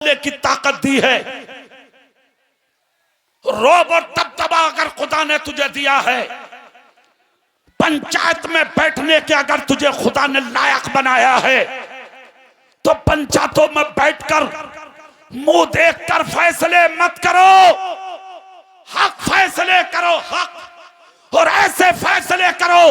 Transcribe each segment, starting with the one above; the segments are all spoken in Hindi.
की ताकत दी है। रौब और दबदबा अगर खुदा ने तुझे दिया है, पंचायत में बैठने के अगर तुझे खुदा ने लायक बनाया है, तो पंचायतों में बैठकर मुंह देखकर फैसले मत करो, हक फैसले करो, हक। और ऐसे फैसले करो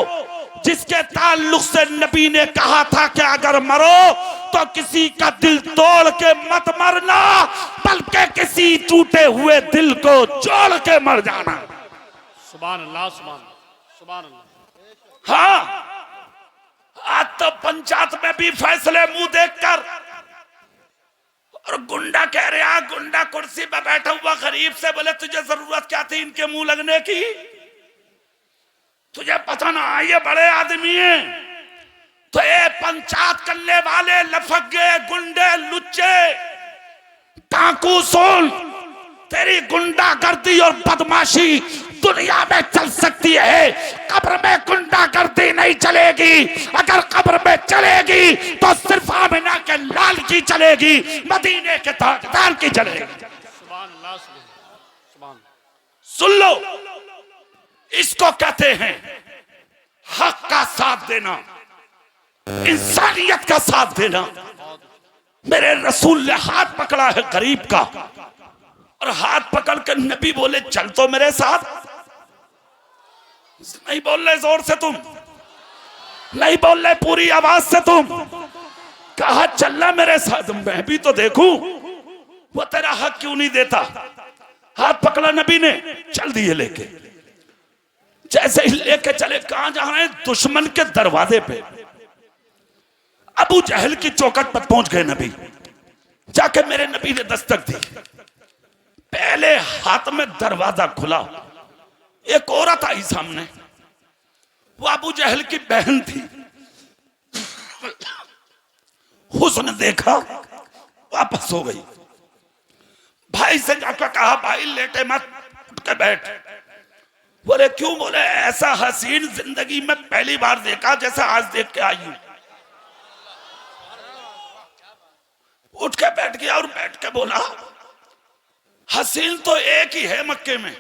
जिसके ताल्लुक से नबी ने कहा था कि अगर मरो तो किसी का दिल तोड़ के मत मरना, बल्कि किसी टूटे हुए दिल को जोड़ के मर जाना। सुभान अल्लाह, सुभान अल्लाह। हाँ, आज तो पंचायत में भी फैसले मुंह देखकर, और गुंडा कह रहा, गुंडा कुर्सी पर बैठा हुआ गरीब से बोले तुझे जरूरत क्या थी इनके मुंह लगने की, तुझे पता ना ये बड़े आदमी हैं। तो ये पंचायत करने वाले लफगे, गुंडे, लुच्चे, टाकू, सोल, तेरी गुंडागर्दी और बदमाशी दुनिया में चल सकती है, कब्र में गुंडागर्दी नहीं चलेगी। अगर कब्र में चलेगी तो सिर्फ आमिना के लाल की चलेगी, मदीने के ताजदार की चलेगी। सुभान अल्लाह, सुभान। सुन लो, इसको कहते हैं हक का साथ देना, इंसानियत का साथ देना। मेरे रसूल ने हाथ पकड़ा है गरीब का, और हाथ पकड़ कर नबी बोले चल तो मेरे साथ। नहीं बोल रहे जोर से, तुम नहीं बोल रहे पूरी आवाज से, तुम कहा चलना मेरे साथ, मैं भी तो देखूं वो तेरा हक क्यों नहीं देता। हाथ पकड़ा नबी ने, चल दिए लेके। जैसे ही लेके चले, कहां जा रहे हैं? दुश्मन के दरवाजे पे, अबू जहल की चौखट पर पहुंच गए नबी। जाके मेरे नबी ने दस्तक दी, पहले हाथ में दरवाजा खुला, एक औरत आई सामने, वो अबू जहल की बहन थी। उसने देखा, वापस हो गई। भाई से जाकर कहा भाई लेटे मत, उठ के बैठ। बोले क्यों? बोले ऐसा हसीन जिंदगी में पहली बार देखा जैसा आज देख के आई हूं। उठ के बैठ गया और बैठ के बोला हसीन तो एक ही है मक्के में,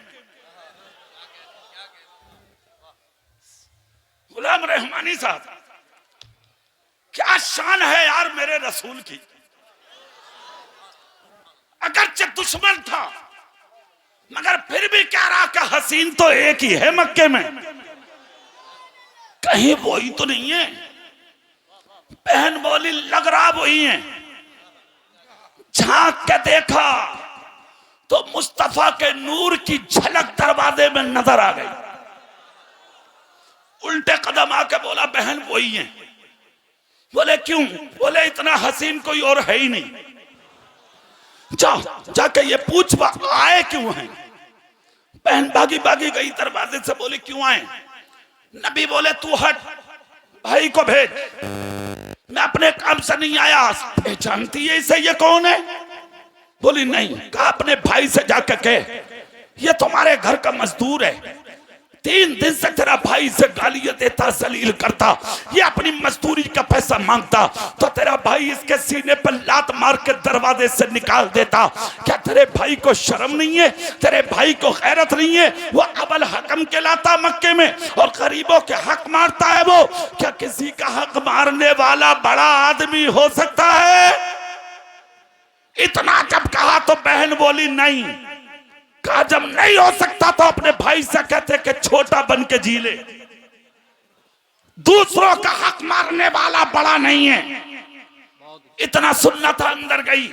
गुलाम रहमानी साहब। क्या शान है यार मेरे रसूल की। अगरचे दुश्मन था मगर फिर भी कह रहा कि हसीन तो एक ही है मक्के में, कहीं वही तो नहीं है। बहन बोली लग रहा वही है। झांक के देखा तो मुस्तफा के नूर की झलक दरवाजे में नजर आ गई। उल्टे कदम आके बोला बहन वही है। बोले क्यों? बोले इतना हसीन कोई और है ही नहीं, जाके ये पूछ आए क्यों हैं। बहन भागी भागी गई दरवाजे से, बोले क्यों आए? नबी बोले तू हट, भाई को भेज, मैं अपने काम से नहीं आया। पहचानती है इसे, ये कौन है? बोली नहीं। कहा अपने भाई से जाकर कह ये तुम्हारे घर का मजदूर है, 3 दिन से तेरा भाई से गालियां देता, जलील करता, ये अपनी मजदूरी का पैसा मांगता, तो तेरा भाई इसके सीने पर लात मार के दरवाजे से निकाल देता। क्या तेरे भाई को शर्म नहीं है? तेरे भाई को गैरत नहीं है? वो अबल हकम कहलाता मक्के में और गरीबों के हक मारता है। वो क्या किसी का हक मारने वाला बड़ा आदमी हो सकता है? इतना जब कहा तो बहन बोली नहीं। कहा जब नहीं हो सकता तो अपने भाई से कहते कि छोटा बन के जी ले, दूसरों का हक मारने वाला बड़ा नहीं है। इतना सुनना था, अंदर गई,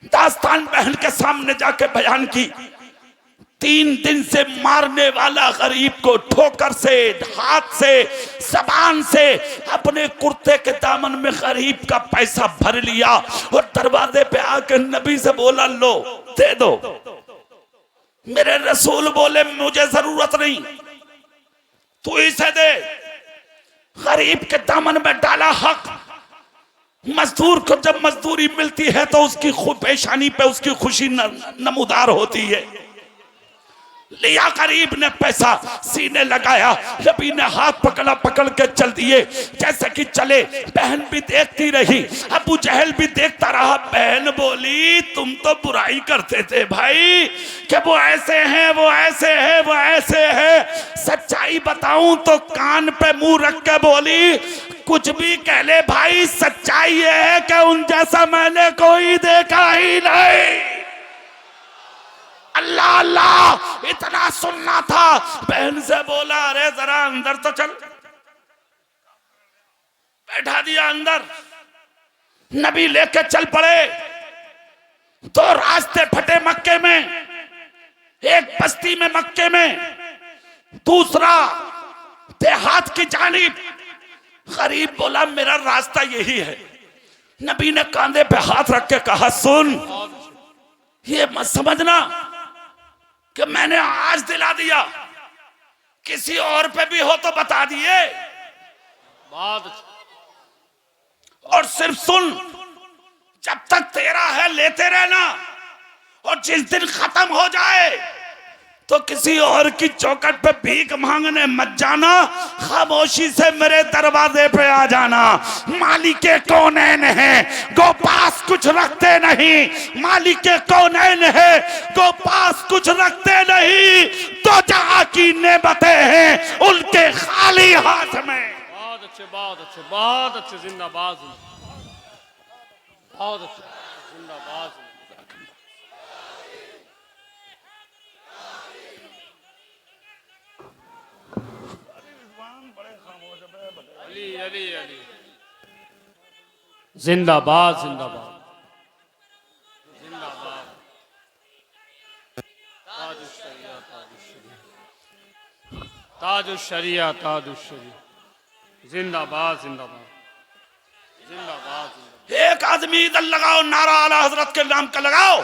दास्तान बहन के सामने जाके बयान की। 3 दिन से मारने वाला गरीब को ठोकर से, हाथ से, जबान से अपने कुर्ते के दामन में गरीब का पैसा भर लिया और दरवाजे पे आकर नबी से बोला लो दे दो। मेरे रसूल बोले मुझे जरूरत नहीं, तू इसे दे। गरीब के दामन में डाला हक। मजदूर को जब मजदूरी मिलती है तो उसकी पेशानी पे उसकी खुशी नमूदार होती है। लिया, गरीब ने पैसा सीने लगाया, नबी ने हाथ पकड़ा, पकड़ के चल दिए। जैसे कि चले, बहन भी देखती रही, अबू जहल भी देखता रहा। बहन बोली तुम तो बुराई करते थे भाई कि वो ऐसे हैं, वो ऐसे हैं, वो ऐसे हैं। सच्चाई बताऊं तो कान पे मुंह रख के बोली कुछ भी कह ले भाई, सच्चाई ये है कि उन जैसा मैंने कोई देखा ही नहीं। अल्लाह अल्लाह इतना सुनना था। बहन से बोला अरे जरा अंदर तो चल, बैठा दिया अंदर। नबी लेके चल पड़े। दो रास्ते फटे मक्के में, एक बस्ती में मक्के में, दूसरा देहात की जानिब। गरीब बोला मेरा रास्ता यही है। नबी ने कांधे पे हाथ रख के कहा सुन, ये मत समझना कि मैंने आज दिला दिया, किसी और पे भी हो तो बता दिए। और सिर्फ सुन, जब तक तेरा है लेते रहना, और जिस दिन खत्म हो जाए तो किसी और की चौखट पे भीख मांगने मत जाना, खामोशी से मेरे दरवाजे पे आ जाना। मालिके कौनैन है, गो पास कुछ रखते नहीं। मालिके कौनैन है, गो पास कुछ रखते नहीं। तो जहां की नेमतें हैं उनके खाली हाथ में। बहुत अच्छे, बहुत अच्छे, बहुत अच्छे। जिंदाबाद, बहुत अच्छे, जिंदाबाद। अली अली अली, जिंदाबाद जिंदाबाद जिंदाबाद। ताजुश्शरिया ताजुश्शरिया, ताजुश्शरिया ताजुश्शरिया। जिंदाबाद जिंदाबाद जिंदाबाद। एक आदमी इधर लगाओ, नारा आला हजरत के नाम का लगाओ।